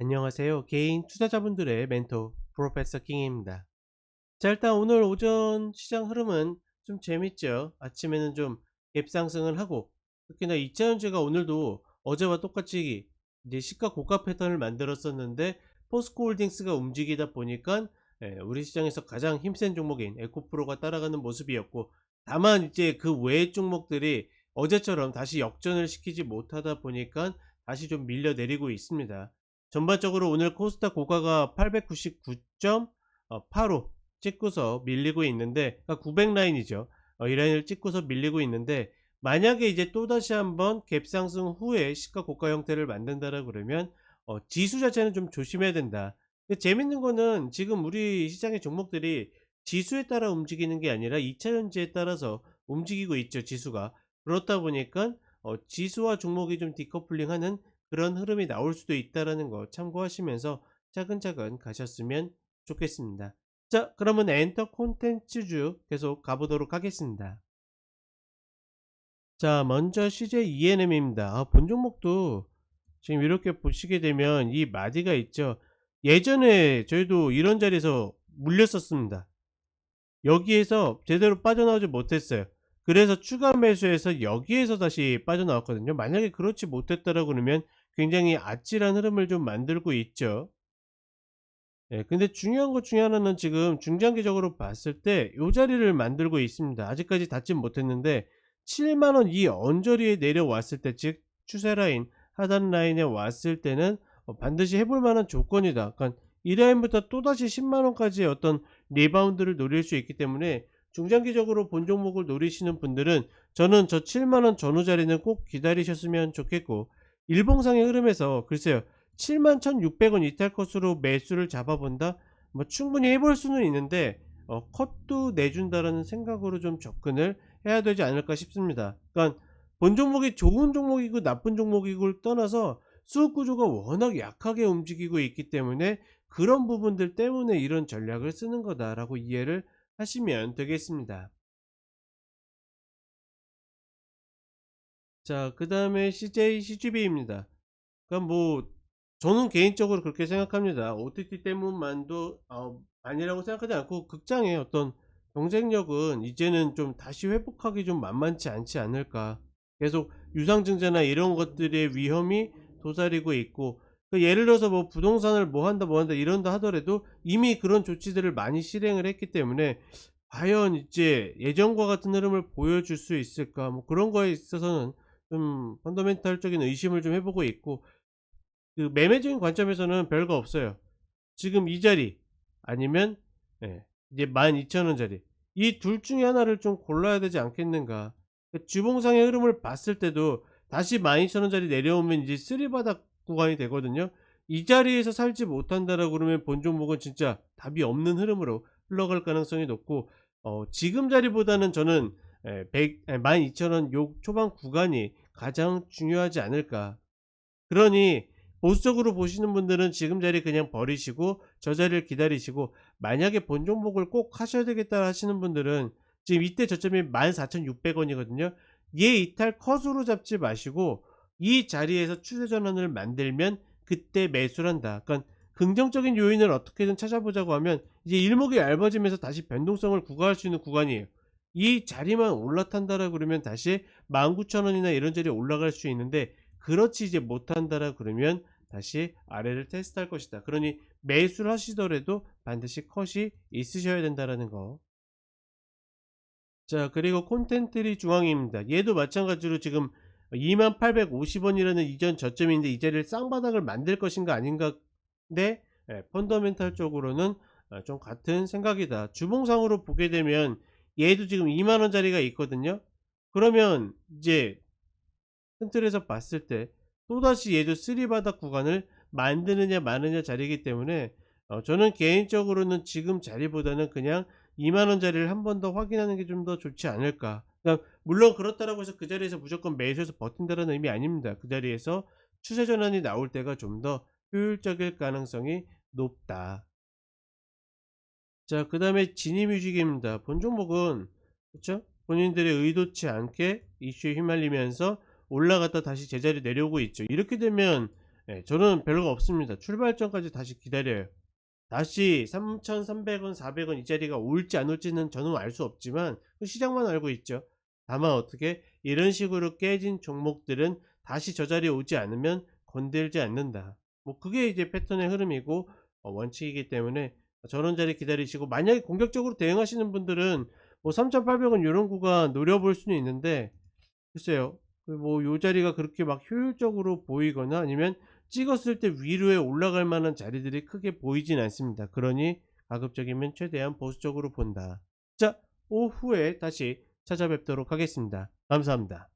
안녕하세요. 개인 투자자분들의 멘토 프로페서 킹입니다. 자, 일단 오늘 오전 시장 흐름은 좀 재밌죠. 아침에는 좀 갭상승을 하고, 특히나 이차전지가 오늘도 어제와 똑같이 이제 시가 고가 패턴을 만들었었는데 포스코홀딩스가 움직이다 보니까 우리 시장에서 가장 힘센 종목인 에코프로가 따라가는 모습이었고, 다만 이제 그 외의 종목들이 어제처럼 다시 역전을 시키지 못하다 보니까 다시 좀 밀려 내리고 있습니다. 전반적으로 오늘 코스닥 고가가 899.85 찍고서 밀리고 있는데, 그러니까 900 라인이죠. 이 라인을 찍고서 밀리고 있는데, 만약에 이제 또다시 한번 갭상승 후에 시가 고가 형태를 만든다라 그러면 지수 자체는 좀 조심해야 된다. 근데 재밌는 거는 지금 우리 시장의 종목들이 지수에 따라 움직이는 게 아니라 2차 전지에 따라서 움직이고 있죠, 지수가. 그렇다 보니까 지수와 종목이 좀 디커플링하는 그런 흐름이 나올 수도 있다라는 거 참고하시면서 차근차근 가셨으면 좋겠습니다. 자, 그러면 엔터 콘텐츠주 계속 가보도록 하겠습니다. 자, 먼저 CJ ENM입니다. 본 종목도 지금 이렇게 보시게 되면 이 마디가 있죠. 예전에 저희도 이런 자리에서 물렸었습니다. 여기에서 제대로 빠져나오지 못했어요. 그래서 추가 매수해서 여기에서 다시 빠져나왔거든요. 만약에 그렇지 못했다라고 그러면 굉장히 아찔한 흐름을 좀 만들고 있죠. 예, 근데 중요한 것 중에 하나는 지금 중장기적으로 봤을 때 요 자리를 만들고 있습니다. 아직까지 닿진 못했는데 7만원 이 언저리에 내려왔을 때, 즉 추세 라인 하단 라인에 왔을 때는 반드시 해볼 만한 조건이다. 그러니까 이 라인부터 또다시 10만원까지의 어떤 리바운드를 노릴 수 있기 때문에 중장기적으로 본 종목을 노리시는 분들은 저는 저 7만원 전후 자리는 꼭 기다리셨으면 좋겠고, 일봉상의 흐름에서 글쎄요, 71,600원 이탈 컷으로 매수를 잡아본다? 뭐 충분히 해볼 수는 있는데 컷도 내준다라는 생각으로 좀 접근을 해야 되지 않을까 싶습니다. 그러니까 본 종목이 좋은 종목이고 나쁜 종목이고를 떠나서 수급 구조가 워낙 약하게 움직이고 있기 때문에 그런 부분들 때문에 이런 전략을 쓰는 거다라고 이해를 하시면 되겠습니다. 자, 그 다음에 CJ CGV입니다. 그러니까 뭐 저는 개인적으로 그렇게 생각합니다. OTT 때문만도 아니라고 생각하지 않고, 극장의 어떤 경쟁력은 이제는 좀 다시 회복하기 좀 만만치 않지 않을까. 계속 유상증자나 이런 것들의 위험이 도사리고 있고, 그 예를 들어서 뭐 부동산을 뭐 한다 뭐 한다 이런다 하더라도 이미 그런 조치들을 많이 실행을 했기 때문에 과연 이제 예전과 같은 흐름을 보여줄 수 있을까, 뭐 그런 거에 있어서는 좀 펀더멘탈적인 의심을 좀 해보고 있고, 그 매매적인 관점에서는 별거 없어요. 지금 이 자리 아니면 이제 12,000원 자리, 이 둘 중에 하나를 좀 골라야 되지 않겠는가. 그 주봉상의 흐름을 봤을 때도 다시 12,000원 자리 내려오면 이제 쓰리바닥 구간이 되거든요. 이 자리에서 살지 못한다라고 그러면 본 종목은 진짜 답이 없는 흐름으로 흘러갈 가능성이 높고, 지금 자리보다는 저는 12,000원 요 초반 구간이 가장 중요하지 않을까. 그러니 보수적으로 보시는 분들은 지금 자리 그냥 버리시고 저 자리를 기다리시고, 만약에 본 종목을 꼭 하셔야 되겠다 하시는 분들은 지금 이때 저점이 14,600원이거든요. 얘 이탈 컷으로 잡지 마시고 이 자리에서 추세 전환을 만들면 그때 매수를 한다. 그러니까 긍정적인 요인을 어떻게든 찾아보자고 하면 이제 일목이 얇아지면서 다시 변동성을 구가할 수 있는 구간이에요. 이 자리만 올라탄다라 그러면 다시 19,000원이나 이런 자리에 올라갈 수 있는데, 그렇지 이제 못한다라 그러면 다시 아래를 테스트할 것이다. 그러니 매수를 하시더라도 반드시 컷이 있으셔야 된다라는 거. 자, 그리고 콘텐트리 중앙입니다. 얘도 마찬가지로 지금 2850원이라는 이전 저점인데 이 자리를 쌍바닥을 만들 것인가 아닌가. 데 펀더멘탈 쪽으로는 좀 같은 생각이다. 주봉상으로 보게 되면 얘도 지금 2만원짜리가 있거든요. 그러면 이제 큰 틀에서 봤을 때 또다시 얘도 쓰리바닥 구간을 만드느냐 마느냐 자리이기 때문에 저는 개인적으로는 지금 자리보다는 그냥 2만원 자리를 한 번 더 확인하는 게 좀 더 좋지 않을까. 그러니까 물론 그렇다라고 해서 그 자리에서 무조건 매수해서 버틴다는 의미 아닙니다. 그 자리에서 추세 전환이 나올 때가 좀 더 효율적일 가능성이 높다. 자, 그 다음에 진입뮤직입니다. 본 종목은 그쵸? 본인들의 의도치 않게 이슈에 휘말리면서 올라갔다 다시 제자리 내려오고 있죠. 이렇게 되면 예, 저는 별거 없습니다. 출발점까지 다시 기다려요. 다시 3,300원 400원 이 자리가 올지 안 올지는 저는 알 수 없지만 그 시장만 알고 있죠. 다만 어떻게 이런 식으로 깨진 종목들은 다시 저 자리에 오지 않으면 건들지 않는다. 뭐 그게 이제 패턴의 흐름이고 원칙이기 때문에 저런 자리 기다리시고, 만약에 공격적으로 대응하시는 분들은 뭐 3,800원 요런 구간 노려볼 수는 있는데, 글쎄요. 그 뭐 요 자리가 그렇게 막 효율적으로 보이거나 아니면 찍었을 때 위로에 올라갈 만한 자리들이 크게 보이진 않습니다. 그러니 가급적이면 최대한 보수적으로 본다. 자, 오후에 다시 찾아뵙도록 하겠습니다. 감사합니다.